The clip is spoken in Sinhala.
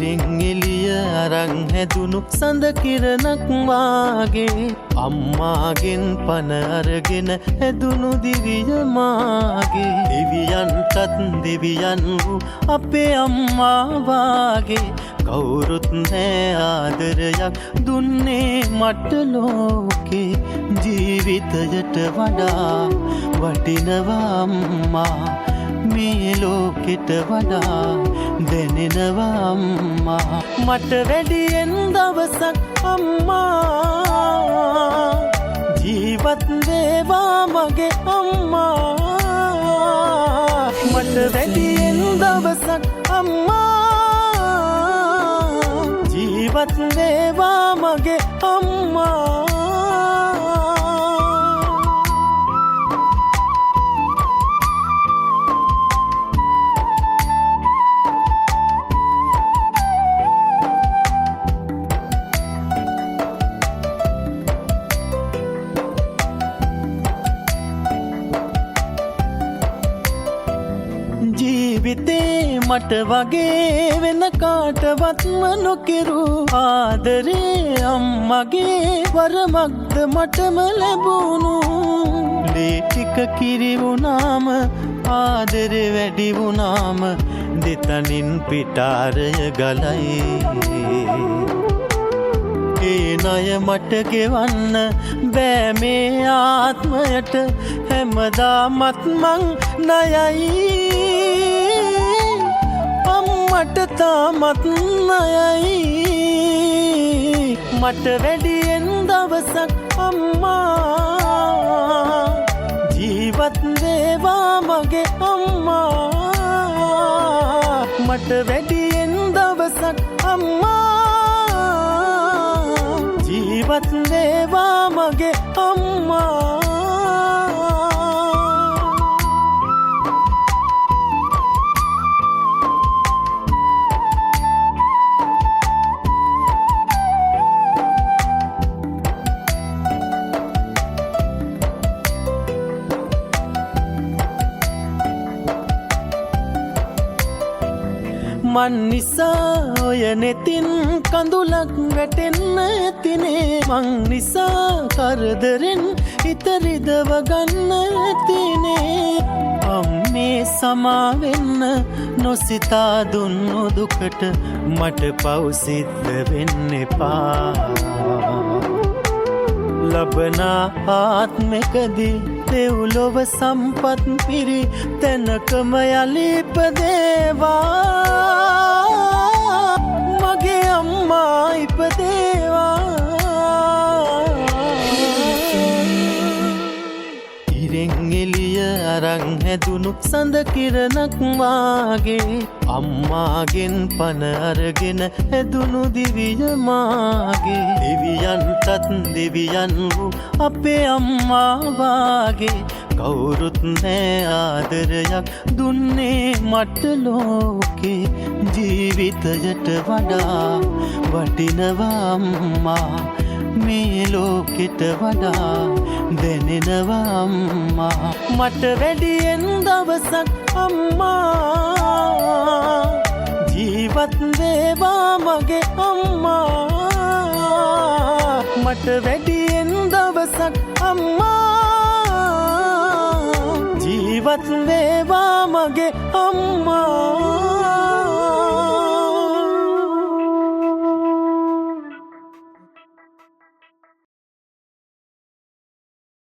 ඉරෙන් එළිය අරන් හැදුණු සඳ කිරණක් වාගේ අම්මාගෙන් පන අරගෙන හැදුණු දිවිය මාගේ දෙවියන්ටත් දෙවියන් වූ අපේ අම්මා වාගේ කවුරුත් නෑ ආදරයක් දුන්නේ මට ලෝකේ ජීවිතයට වඩා වටිනවා අම්මා මේ ලෝකෙට වඩා දැනෙනවා අම්මා මට වැඩියෙන් දවසක් අම්මා ජීවත් වේවා මගේ අම්මා මට වැඩියෙන් දවසක් අම්මා ජීවත් වේවා මගේ අම්මා ජීවිතේ මට වගේ වෙන කාටවත්ම නොකිරු ආදරේ අම්මගේ වරමක්ද මටම ලැබුණු ලේ ටික කිරි වුණාම ආදරේ වැඩි වුණාම දෙතනින් පිටාරය ගලයි ඒ ණය මට ගෙවන්න බෑ මේ ආත්මයට හැමදාමත් මං ණයයි අම්මට තාමත් ණයයි මට වැඩියෙන් දවසක් අම්මා ජීවත් වේවා මගේ අම්මා මට වැඩියෙන් දවසක් අම්මා ජීවත් වේවා මගේ අම්මා මන් නිසා ඔය නෙතින් කඳුලක් වැටෙන්න ඇතිනේ මං නිසා කරදරෙන් හිත රිදව ගන්න ඇතිනේ අම්මේ සමාවෙන්න නොසිතා දුන්නු දුකට මට පව් සිද්ධ වෙන්න එපා ලබන ආත්මකදී දෙව්ලොව සම්පත් පිරි තැනකම යලි ඉපදේවා මගේ අම්මා ඉපදේවා ඉරෙන් එළිය අරන් හැදුණු සඳ කිරණක් වාගේ අම්මාගෙන් පන අරගෙන හැදුණු දිවිය මාගේ දෙවියන්ටත් දෙවියන් වූ අපේ අම්මා වාගේ කවුරුත් නෑ ආදරයක් දුන්නේ මට ලෝකේ ජීවිතයට වඩා වටිනවා අම්මා මේ ලෝකෙට වඩා දැනෙනවා අම්මා මට වැඩියෙන් දවසක් අම්මා ජීවත් වේවා මගේ අම්මා මට වැඩියෙන් දවසක් අම්මා ජීවත් වේවා මගේ අම්මා